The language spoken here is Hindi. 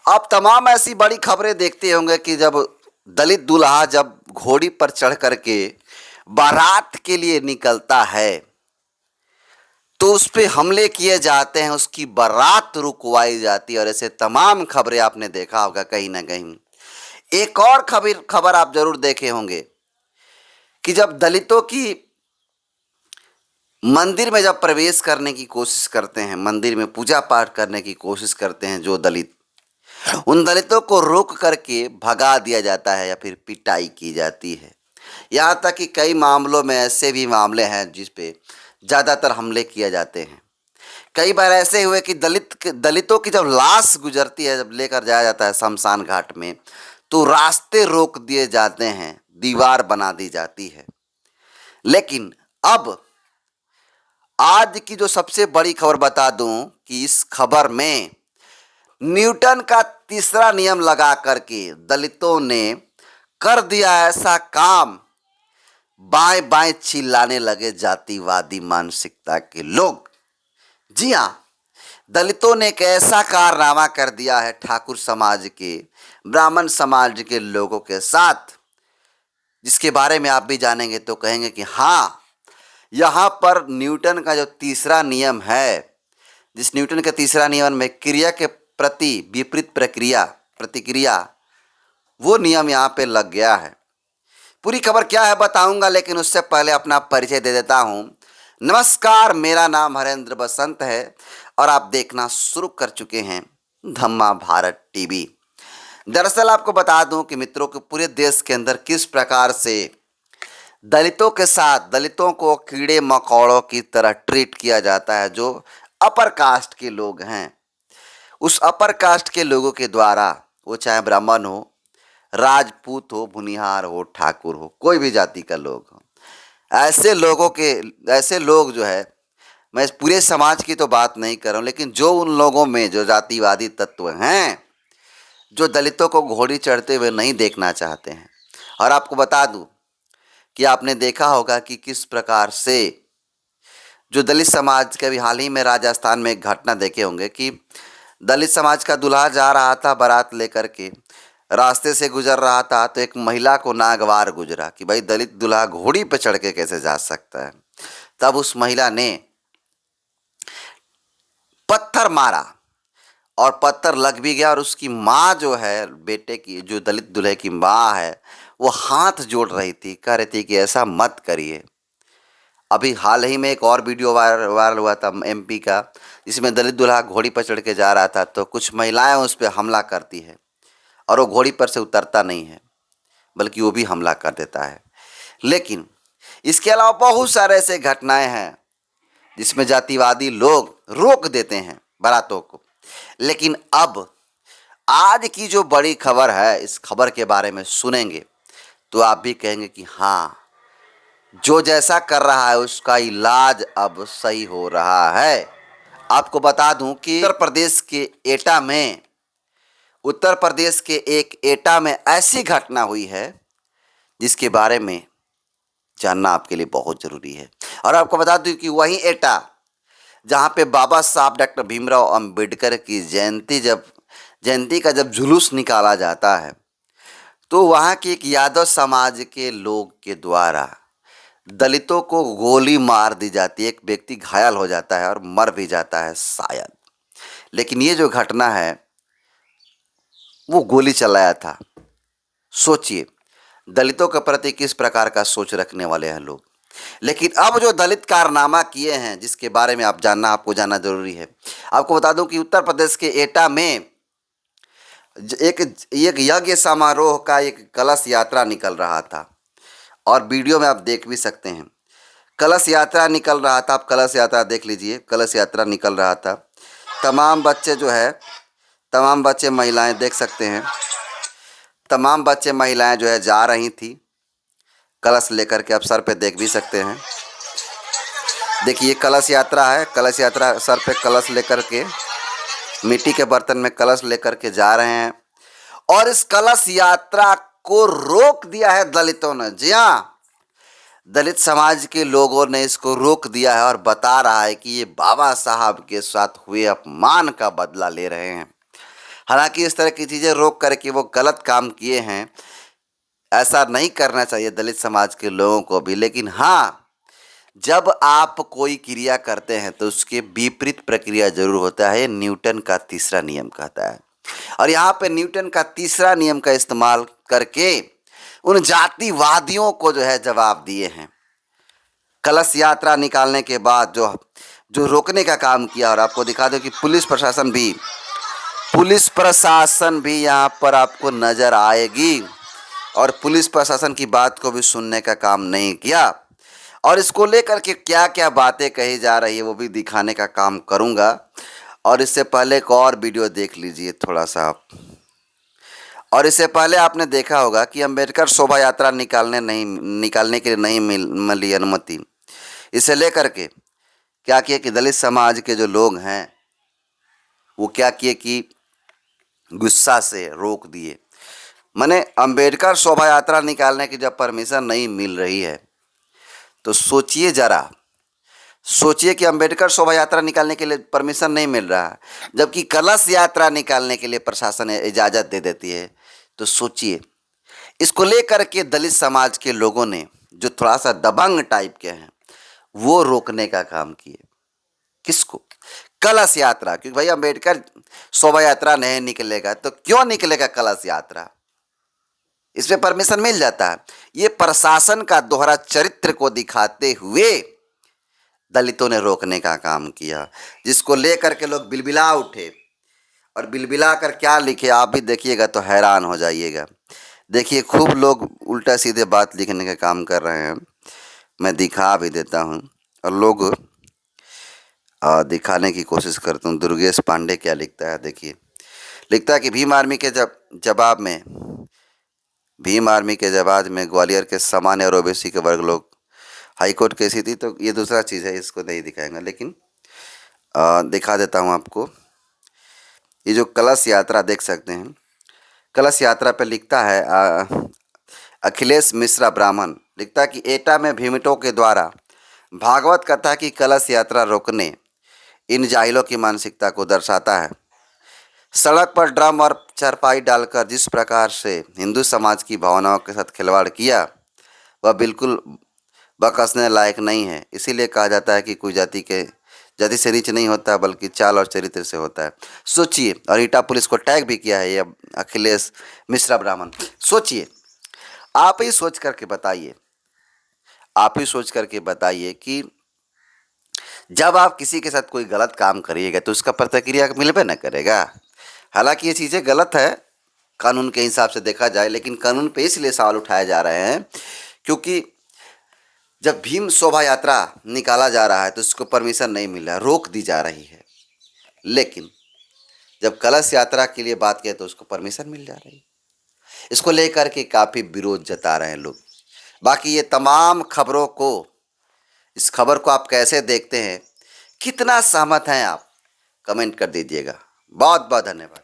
आप तमाम ऐसी बड़ी खबरें देखते होंगे कि जब दलित दूल्हा जब घोड़ी पर चढ़ करके बारात के लिए निकलता है तो उस पे हमले किए जाते हैं, उसकी बारात रुकवाई जाती है। और ऐसे तमाम खबरें आपने देखा होगा कहीं ना कहीं। एक और खबर खबर आप जरूर देखे होंगे कि जब दलितों की मंदिर में जब प्रवेश करने की कोशिश करते हैं, मंदिर में पूजा पाठ करने की कोशिश करते हैं जो दलित, उन दलितों को रोक करके भगा दिया जाता है या फिर पिटाई की जाती है। यहाँ तक कि कई मामलों में ऐसे भी मामले हैं जिस पे ज़्यादातर हमले किए जाते हैं। कई बार ऐसे हुए कि दलितों की जब लाश गुजरती है, जब लेकर जाया जाता है शमशान घाट में, तो रास्ते रोक दिए जाते हैं, दीवार बना दी जाती है। लेकिन अब आज की जो सबसे बड़ी खबर बता दूं कि इस खबर में न्यूटन का तीसरा नियम लगा करके दलितों ने कर दिया ऐसा काम, बाएं बाएं चिल्लाने लगे जातिवादी मानसिकता के लोग। जी हाँ, दलितों ने एक ऐसा कारनामा कर दिया है ठाकुर समाज के, ब्राह्मण समाज के लोगों के साथ, जिसके बारे में आप भी जानेंगे तो कहेंगे कि हाँ, यहाँ पर न्यूटन का जो तीसरा नियम है, जिस न्यूटन के तीसरा नियम में क्रिया के प्रति विपरीत प्रक्रिया प्रतिक्रिया, वो नियम यहाँ पे लग गया है। पूरी खबर क्या है बताऊंगा, लेकिन उससे पहले अपना परिचय दे देता हूँ। नमस्कार, मेरा नाम हरेंद्र बसंत है और आप देखना शुरू कर चुके हैं धम्मा भारत टीवी। दरअसल आपको बता दूं कि मित्रों के पूरे देश के अंदर किस प्रकार से दलितों के साथ, दलितों को कीड़े मकोड़ों की तरह ट्रीट किया जाता है। जो अपर कास्ट के लोग हैं, उस अपर कास्ट के लोगों के द्वारा, वो चाहे ब्राह्मण हो, राजपूत हो, भुनिहार हो, ठाकुर हो, कोई भी जाति का लोग हो, ऐसे लोग जो है, मैं इस पूरे समाज की तो बात नहीं कर रहा हूँ, लेकिन जो उन लोगों में जो जातिवादी तत्व हैं, जो दलितों को घोड़ी चढ़ते हुए नहीं देखना चाहते हैं। और आपको बता दूं कि आपने देखा होगा कि किस प्रकार से जो दलित समाज के, अभी हाल ही में राजस्थान में एक घटना देखे होंगे कि दलित समाज का दूल्हा जा रहा था बारात लेकर के, रास्ते से गुजर रहा था तो एक महिला को नागवार गुजरा कि भाई दलित दूल्हा घोड़ी पर चढ़ के कैसे जा सकता है। तब उस महिला ने पत्थर मारा और पत्थर लग भी गया, और उसकी माँ जो है, बेटे की, जो दलित दूल्हे की माँ है, वो हाथ जोड़ रही थी, कह रही थी कि ऐसा मत करिए। अभी हाल ही में एक और वीडियो वायरल हुआ था एमपी का, जिसमें दलित दूल्हा घोड़ी पर चढ़ के जा रहा था तो कुछ महिलाएं उस पर हमला करती है और वो घोड़ी पर से उतरता नहीं है, बल्कि वो भी हमला कर देता है। लेकिन इसके अलावा बहुत सारे ऐसे घटनाएं हैं जिसमें जातिवादी लोग रोक देते हैं बारातों को। लेकिन अब आज की जो बड़ी खबर है, इस खबर के बारे में सुनेंगे तो आप भी कहेंगे कि हाँ, जो जैसा कर रहा है उसका इलाज अब सही हो रहा है। आपको बता दूं कि उत्तर प्रदेश के एक एटा में ऐसी घटना हुई है जिसके बारे में जानना आपके लिए बहुत ज़रूरी है। और आपको बता दूं कि वही एटा जहां पे बाबा साहब डॉक्टर भीमराव अंबेडकर की जयंती का जब जुलूस निकाला जाता है, तो वहाँ के एक यादव समाज के लोग के द्वारा दलितों को गोली मार दी जाती है। एक व्यक्ति घायल हो जाता है और मर भी जाता है शायद। लेकिन ये जो घटना है, वो गोली चलाया था। सोचिए दलितों के प्रति किस प्रकार का सोच रखने वाले हैं लोग। लेकिन अब जो दलित कारनामा किए हैं, जिसके बारे में आपको जानना जरूरी है। आपको बता दूं कि उत्तर प्रदेश के एटा में एक यज्ञ समारोह का एक कलश यात्रा निकल रहा था, और वीडियो में आप देख भी सकते हैं। कलश यात्रा निकल रहा था, आप कलश यात्रा देख लीजिए। कलश यात्रा निकल रहा था, तमाम बच्चे महिलाएं देख सकते हैं, तमाम बच्चे महिलाएं जो है जा रही थी कलश लेकर के। आप सर पे देख भी सकते हैं, देखिए कलश यात्रा है। कलश यात्रा सर पे कलश लेकर के, मिट्टी के बर्तन में कलश लेकर के जा रहे हैं, और इस कलश यात्रा को रोक दिया है दलितों ने। जी हाँ, दलित समाज के लोगों ने इसको रोक दिया है और बता रहा है कि ये बाबा साहब के साथ हुए अपमान का बदला ले रहे हैं। हालांकि इस तरह की चीज़ें रोक करके वो गलत काम किए हैं, ऐसा नहीं करना चाहिए दलित समाज के लोगों को भी। लेकिन हाँ, जब आप कोई क्रिया करते हैं तो उसके विपरीत प्रक्रिया जरूर होता है, न्यूटन का तीसरा नियम कहता है। और यहाँ पे न्यूटन का तीसरा नियम का इस्तेमाल करके उन जातिवादियों को जो है जवाब दिए हैं। कलश यात्रा निकालने के बाद जो जो रोकने का काम किया, और आपको दिखा दो कि पुलिस प्रशासन भी यहाँ पर आपको नजर आएगी, और पुलिस प्रशासन की बात को भी सुनने का काम नहीं किया। और इसको लेकर के क्या क्या बातें कही जा रही है वो भी दिखाने का काम करूँगा। और इससे पहले एक और वीडियो देख लीजिए थोड़ा सा आप। और इससे पहले आपने देखा होगा कि अंबेडकर शोभा यात्रा निकालने के लिए नहीं मिली अनुमति। इसे लेकर के क्या किया कि दलित समाज के जो लोग हैं वो क्या किए कि गुस्सा से रोक दिए। माने अंबेडकर शोभा यात्रा निकालने की जब परमिशन नहीं मिल रही है तो सोचिए ज़रा, सोचिए कि अंबेडकर शोभा यात्रा निकालने के लिए परमिशन नहीं मिल रहा है, जबकि कलश यात्रा निकालने के लिए प्रशासन इजाज़त दे देती है। तो सोचिए, इसको लेकर के दलित समाज के लोगों ने जो थोड़ा सा दबंग टाइप के हैं वो रोकने का काम किए। किसको? कलश यात्रा। क्योंकि भाई अंबेडकर शोभा यात्रा नहीं निकलेगा तो क्यों निकलेगा कलश यात्रा? इसमें परमिशन मिल जाता है। ये प्रशासन का दोहरा चरित्र को दिखाते हुए दलितों ने रोकने का काम किया, जिसको लेकर के लोग बिलबिला उठे। और बिलबिला कर क्या लिखे आप भी देखिएगा तो हैरान हो जाइएगा। देखिए खूब लोग उल्टा सीधे बात लिखने का काम कर रहे हैं, मैं दिखा भी देता हूँ और लोग दिखाने की कोशिश करता हूँ। दुर्गेश पांडे क्या लिखता है, देखिए लिखता है कि भीम आर्मी के जवाब में ग्वालियर के सामान्य और ओबीसी के वर्ग लोग हाईकोर्ट कैसी थी। तो ये दूसरा चीज़ है, इसको नहीं दिखाएंगे, लेकिन दिखा देता हूँ आपको। ये जो कलश यात्रा देख सकते हैं, कलश यात्रा पे लिखता है अखिलेश मिश्रा ब्राह्मण लिखता है कि एटा में भीमटों के द्वारा भागवत कथा की कलश यात्रा रोकने इन जाहिलों की मानसिकता को दर्शाता है। सड़क पर ड्रम और चारपाई डालकर जिस प्रकार से हिंदू समाज की भावनाओं के साथ खिलवाड़ किया वह बिल्कुल बकसने लायक नहीं है। इसीलिए कहा जाता है कि कोई जाति से नीच नहीं होता बल्कि चाल और चरित्र से होता है। सोचिए, और ईटा पुलिस को टैग भी किया है ये अखिलेश मिश्रा ब्राह्मण। सोचिए, आप ही सोच करके बताइए कि जब आप किसी के साथ कोई गलत काम करिएगा तो उसका प्रतिक्रिया मिलबे न करेगा। हालांकि ये चीज़ें गलत है कानून के हिसाब से देखा जाए, लेकिन कानून पे इसलिए सवाल उठाए जा रहे हैं क्योंकि जब भीम शोभा यात्रा निकाला जा रहा है तो उसको परमिशन नहीं मिल रहा, रोक दी जा रही है। लेकिन जब कलश यात्रा के लिए बात किया तो उसको परमिशन मिल जा रही है। इसको लेकर के काफ़ी विरोध जता रहे हैं लोग। बाकी ये तमाम खबरों को, इस खबर को आप कैसे देखते हैं, कितना सहमत हैं आप, कमेंट कर दीजिएगा। बहुत बहुत धन्यवाद।